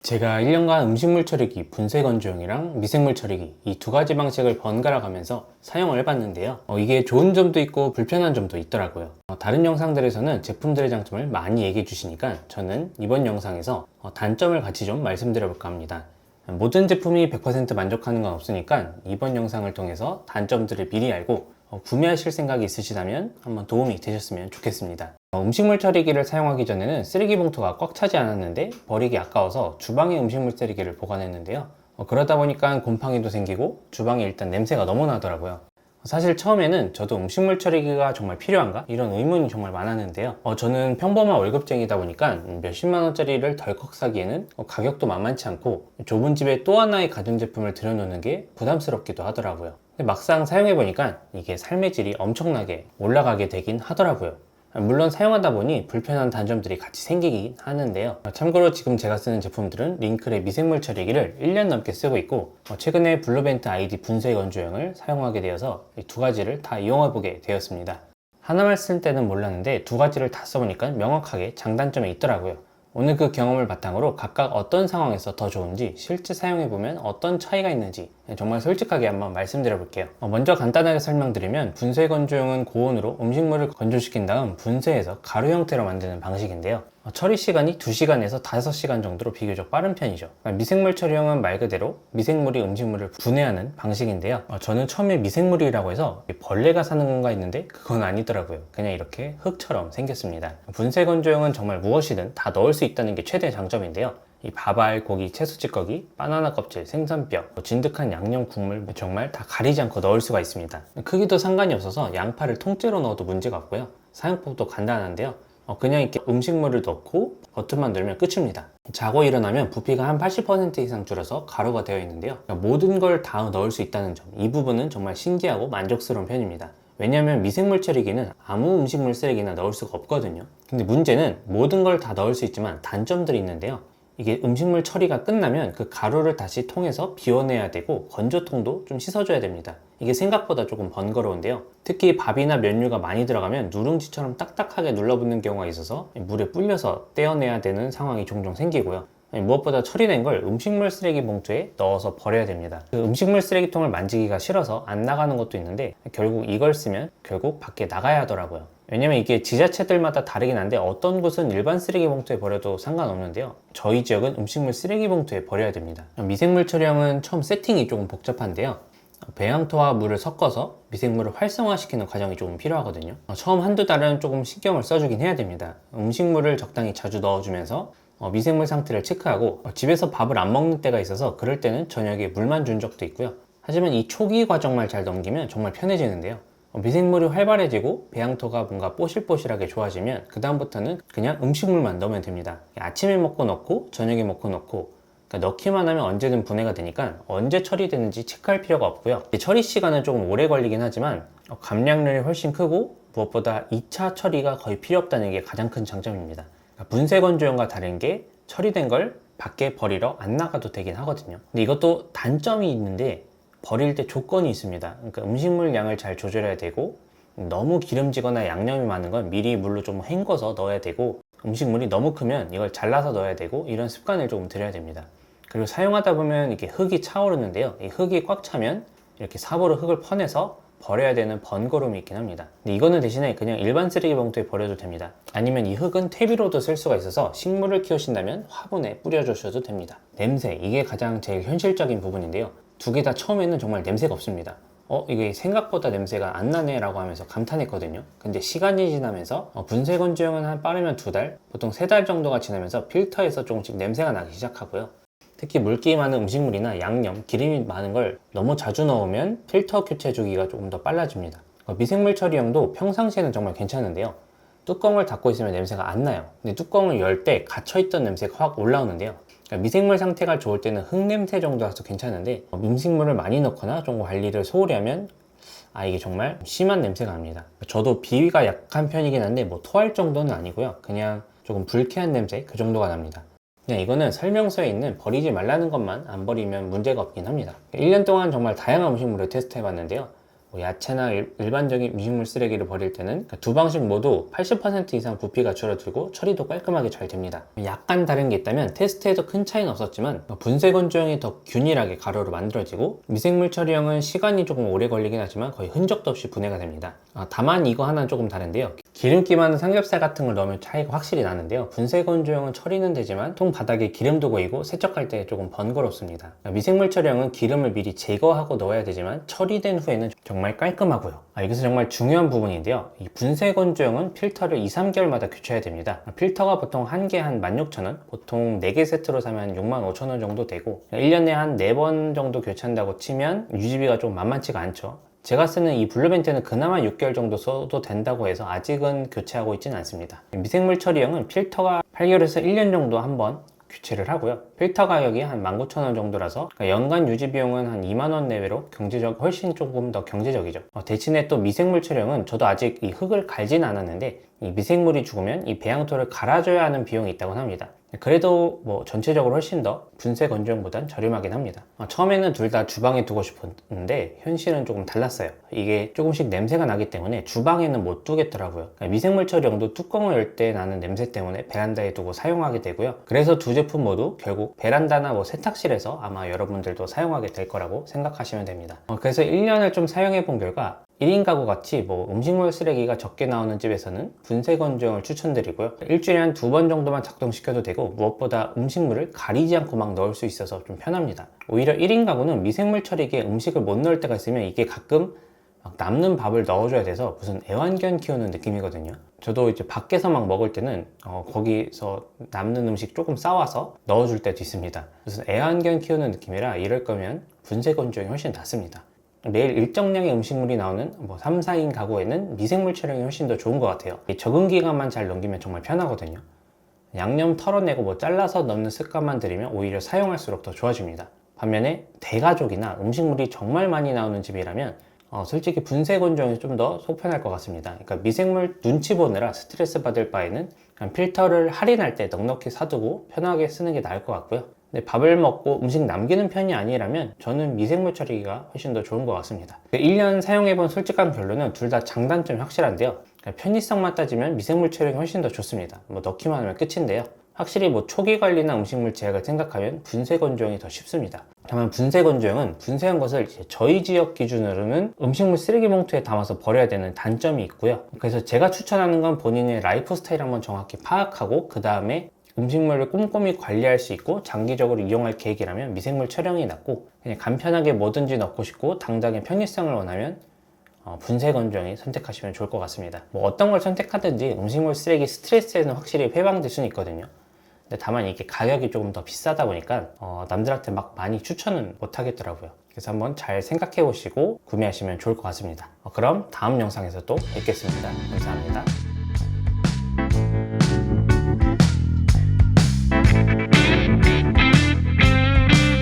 제가 1년간 음식물 처리기, 분쇄 건조용이랑 미생물 처리기 이 두 가지 방식을 번갈아 가면서 사용을 해봤는데요. 이게 좋은 점도 있고 불편한 점도 있더라고요. 다른 영상들에서는 제품들의 장점을 많이 얘기해 주시니까 저는 이번 영상에서 단점을 같이 좀 말씀드려 볼까 합니다. 모든 제품이 100% 만족하는 건 없으니까 이번 영상을 통해서 단점들을 미리 알고 구매하실 생각이 있으시다면 한번 도움이 되셨으면 좋겠습니다. 음식물 처리기를 사용하기 전에는 쓰레기 봉투가 꽉 차지 않았는데 버리기 아까워서 주방에 음식물 쓰레기를 보관했는데요. 그러다 보니까 곰팡이도 생기고 주방에 일단 냄새가 너무 나더라고요. 사실 처음에는 저도 음식물 처리기가 정말 필요한가? 이런 의문이 정말 많았는데요. 저는 평범한 월급쟁이다 보니까 몇십만 원짜리를 덜컥 사기에는 가격도 만만치 않고 좁은 집에 또 하나의 가전제품을 들여놓는 게 부담스럽기도 하더라고요. 근데 막상 사용해보니까 이게 삶의 질이 엄청나게 올라가게 되긴 하더라고요. 물론 사용하다 보니 불편한 단점들이 같이 생기긴 하는데요. 참고로 지금 제가 쓰는 제품들은 링클의 미생물 처리기를 1년 넘게 쓰고 있고 최근에 블루벤트 ID 분쇄 건조용을 사용하게 되어서 이 두 가지를 다 이용해보게 되었습니다. 하나만 쓸 때는 몰랐는데 두 가지를 다 써보니까 명확하게 장단점이 있더라고요. 오늘 그 경험을 바탕으로 각각 어떤 상황에서 더 좋은지, 실제 사용해보면 어떤 차이가 있는지 정말 솔직하게 한번 말씀드려 볼게요. 먼저 간단하게 설명드리면 분쇄 건조용은 고온으로 음식물을 건조시킨 다음 분쇄해서 가루 형태로 만드는 방식인데요. 처리 시간이 2시간에서 5시간 정도로 비교적 빠른 편이죠. 미생물 처리용은 말 그대로 미생물이 음식물을 분해하는 방식인데요. 저는 처음에 미생물이라고 해서 벌레가 사는 건가 했는데 그건 아니더라고요. 그냥 이렇게 흙처럼 생겼습니다. 분쇄 건조용은 정말 무엇이든 다 넣을 수 있다는 게 최대 장점인데요. 이 밥알, 고기, 채소 찌꺼기, 바나나 껍질, 생선뼈, 진득한 양념 국물 정말 다 가리지 않고 넣을 수가 있습니다. 크기도 상관이 없어서 양파를 통째로 넣어도 문제가 없고요. 사용법도 간단한데요. 그냥 이렇게 음식물을 넣고 버튼만 누르면 끝입니다. 자고 일어나면 부피가 한 80% 이상 줄어서 가루가 되어 있는데요. 모든 걸 다 넣을 수 있다는 점, 이 부분은 정말 신기하고 만족스러운 편입니다. 왜냐하면 미생물 처리기는 아무 음식물 쓰레기나 넣을 수가 없거든요. 근데 문제는 모든 걸 다 넣을 수 있지만 단점들이 있는데요. 이게 음식물 처리가 끝나면 그 가루를 다시 통에서 비워내야 되고 건조통도 좀 씻어줘야 됩니다. 이게 생각보다 조금 번거로운데요. 특히 밥이나 면류가 많이 들어가면 누룽지처럼 딱딱하게 눌러붙는 경우가 있어서 물에 불려서 떼어내야 되는 상황이 종종 생기고요. 무엇보다 처리된 걸 음식물 쓰레기 봉투에 넣어서 버려야 됩니다. 그 음식물 쓰레기통을 만지기가 싫어서 안 나가는 것도 있는데 결국 이걸 쓰면 결국 밖에 나가야 하더라고요. 왜냐면 이게 지자체들마다 다르긴 한데 어떤 곳은 일반 쓰레기 봉투에 버려도 상관없는데요. 저희 지역은 음식물 쓰레기 봉투에 버려야 됩니다. 미생물 처리용은 처음 세팅이 조금 복잡한데요. 배양토와 물을 섞어서 미생물을 활성화시키는 과정이 조금 필요하거든요. 처음 한두 달은 조금 신경을 써주긴 해야 됩니다. 음식물을 적당히 자주 넣어주면서 미생물 상태를 체크하고 집에서 밥을 안 먹는 때가 있어서 그럴 때는 저녁에 물만 준 적도 있고요. 하지만 이 초기 과정만 잘 넘기면 정말 편해지는데요. 미생물이 활발해지고 배양토가 뭔가 뽀실뽀실하게 좋아지면 그 다음부터는 그냥 음식물만 넣으면 됩니다. 아침에 먹고 넣고 저녁에 먹고 넣고, 그러니까 넣기만 하면 언제든 분해가 되니까 언제 처리되는지 체크할 필요가 없고요. 처리 시간은 조금 오래 걸리긴 하지만 감량률이 훨씬 크고 무엇보다 2차 처리가 거의 필요 없다는 게 가장 큰 장점입니다. 분쇄 건조용과 다른 게 처리된 걸 밖에 버리러 안 나가도 되긴 하거든요. 근데 이것도 단점이 있는데 버릴 때 조건이 있습니다. 그러니까 음식물 양을 잘 조절해야 되고, 너무 기름지거나 양념이 많은 건 미리 물로 좀 헹궈서 넣어야 되고, 음식물이 너무 크면 이걸 잘라서 넣어야 되고, 이런 습관을 조금 들여야 됩니다. 그리고 사용하다 보면 이렇게 흙이 차오르는데요. 이 흙이 꽉 차면 이렇게 삽으로 흙을 퍼내서 버려야 되는 번거로움이 있긴 합니다. 근데 이거는 대신에 그냥 일반 쓰레기 봉투에 버려도 됩니다. 아니면 이 흙은 퇴비로도 쓸 수가 있어서 식물을 키우신다면 화분에 뿌려주셔도 됩니다. 냄새, 이게 가장 제일 현실적인 부분인데요. 두 개 다 처음에는 정말 냄새가 없습니다. 이게 생각보다 냄새가 안 나네 라고 하면서 감탄했거든요. 근데 시간이 지나면서 분쇄 건조용은 한 빠르면 2달, 보통 3달 정도가 지나면서 필터에서 조금씩 냄새가 나기 시작하고요. 특히 물기 많은 음식물이나 양념, 기름이 많은 걸 너무 자주 넣으면 필터 교체 주기가 조금 더 빨라집니다. 미생물 처리용도 평상시에는 정말 괜찮은데요. 뚜껑을 닫고 있으면 냄새가 안 나요. 근데 뚜껑을 열 때 갇혀있던 냄새가 확 올라오는데요. 그러니까 미생물 상태가 좋을 때는 흙냄새 정도라서 괜찮은데 음식물을 많이 넣거나 좀 관리를 소홀히 하면 이게 정말 심한 냄새가 납니다. 저도 비위가 약한 편이긴 한데 뭐 토할 정도는 아니고요. 그냥 조금 불쾌한 냄새 그 정도가 납니다. 그냥 이거는 설명서에 있는 버리지 말라는 것만 안 버리면 문제가 없긴 합니다. 1년 동안 정말 다양한 음식물을 테스트 해봤는데요. 뭐 야채나 일반적인 음식물 쓰레기를 버릴 때는 그러니까 두 방식 모두 80% 이상 부피가 줄어들고 처리도 깔끔하게 잘 됩니다. 약간 다른 게 있다면 테스트에도 큰 차이는 없었지만 분쇄 건조형이 더 균일하게 가루로 만들어지고 미생물 처리형은 시간이 조금 오래 걸리긴 하지만 거의 흔적도 없이 분해가 됩니다. 다만 이거 하나는 조금 다른데요. 기름기 많은 삼겹살 같은 걸 넣으면 차이가 확실히 나는데요. 분쇄 건조형은 처리는 되지만 통 바닥에 기름도 고이고 세척할 때 조금 번거롭습니다. 미생물 처리형은 기름을 미리 제거하고 넣어야 되지만 처리된 후에는 정말 깔끔하고요. 여기서 정말 중요한 부분인데요. 이 분쇄 건조형은 필터를 2~3개월마다 교체해야 됩니다. 필터가 보통 한 개 한 16,000원, 보통 4개 세트로 사면 65,000원 정도 되고 1년에 한 4번 정도 교체한다고 치면 유지비가 좀 만만치가 않죠. 제가 쓰는 이 블루벤트는 그나마 6개월 정도 써도 된다고 해서 아직은 교체하고 있지는 않습니다. 미생물 처리형은 필터가 8개월에서 1년 정도 한번 교체를 하고요. 필터 가격이 한 19,000원 정도라서 연간 유지 비용은 한 2만원 내외로 훨씬 조금 더 경제적이죠. 대신에 또 미생물 처리형은 저도 아직 이 흙을 갈지는 않았는데 이 미생물이 죽으면 이 배양토를 갈아줘야 하는 비용이 있다고 합니다. 그래도 뭐 전체적으로 훨씬 더 분쇄 건조형보단 저렴하긴 합니다. 처음에는 둘 다 주방에 두고 싶었는데 현실은 조금 달랐어요. 이게 조금씩 냄새가 나기 때문에 주방에는 못 두겠더라고요. 미생물 처리형도 뚜껑을 열 때 나는 냄새 때문에 베란다에 두고 사용하게 되고요. 그래서 두 제품 모두 결국 베란다나 뭐 세탁실에서 아마 여러분들도 사용하게 될 거라고 생각하시면 됩니다. 그래서 1년을 좀 사용해 본 결과 1인 가구 같이 뭐 음식물 쓰레기가 적게 나오는 집에서는 분쇄 건조형을 추천드리고요. 일주일에 한 2번 정도만 작동시켜도 되고 무엇보다 음식물을 가리지 않고 막 넣을 수 있어서 좀 편합니다. 오히려 1인 가구는 미생물 처리기에 음식을 못 넣을 때가 있으면 이게 가끔 막 남는 밥을 넣어줘야 돼서 무슨 애완견 키우는 느낌이거든요. 저도 이제 밖에서 막 먹을 때는 거기서 남는 음식 조금 싸와서 넣어줄 때도 있습니다. 무슨 애완견 키우는 느낌이라 이럴 거면 분쇄 건조형이 훨씬 낫습니다. 매일 일정량의 음식물이 나오는 3, 4인 가구에는 미생물 처리형이 훨씬 더 좋은 것 같아요. 적응 기간만 잘 넘기면 정말 편하거든요. 양념 털어내고 뭐 잘라서 넣는 습관만 들이면 오히려 사용할수록 더 좋아집니다. 반면에 대가족이나 음식물이 정말 많이 나오는 집이라면 솔직히 분쇄 건조형이 좀 더 속편할 것 같습니다. 그러니까 미생물 눈치 보느라 스트레스 받을 바에는 그냥 필터를 할인할 때 넉넉히 사두고 편하게 쓰는 게 나을 것 같고요. 근데 밥을 먹고 음식 남기는 편이 아니라면 저는 미생물 처리기가 훨씬 더 좋은 것 같습니다. 1년 사용해본 솔직한 결론은 둘 다 장단점이 확실한데요. 편의성만 따지면 미생물 처리가 훨씬 더 좋습니다. 넣기만 하면 끝인데요. 확실히 초기 관리나 음식물 제약을 생각하면 분쇄 건조형이 더 쉽습니다. 다만 분쇄 건조형은 분쇄한 것을 저희 지역 기준으로는 음식물 쓰레기 봉투에 담아서 버려야 되는 단점이 있고요. 그래서 제가 추천하는 건 본인의 라이프 스타일 한번 정확히 파악하고 그 다음에 음식물을 꼼꼼히 관리할 수 있고 장기적으로 이용할 계획이라면 미생물 처리형이 낫고 그냥 간편하게 뭐든지 넣고 싶고 당장의 편의성을 원하면 분쇄 건조형이 선택하시면 좋을 것 같습니다. 어떤 걸 선택하든지 음식물 쓰레기 스트레스에는 확실히 해방될 수는 있거든요. 근데 다만 이게 가격이 조금 더 비싸다 보니까 남들한테 막 많이 추천은 못 하겠더라고요. 그래서 한번 잘 생각해 보시고 구매하시면 좋을 것 같습니다. 그럼 다음 영상에서 또 뵙겠습니다. 감사합니다.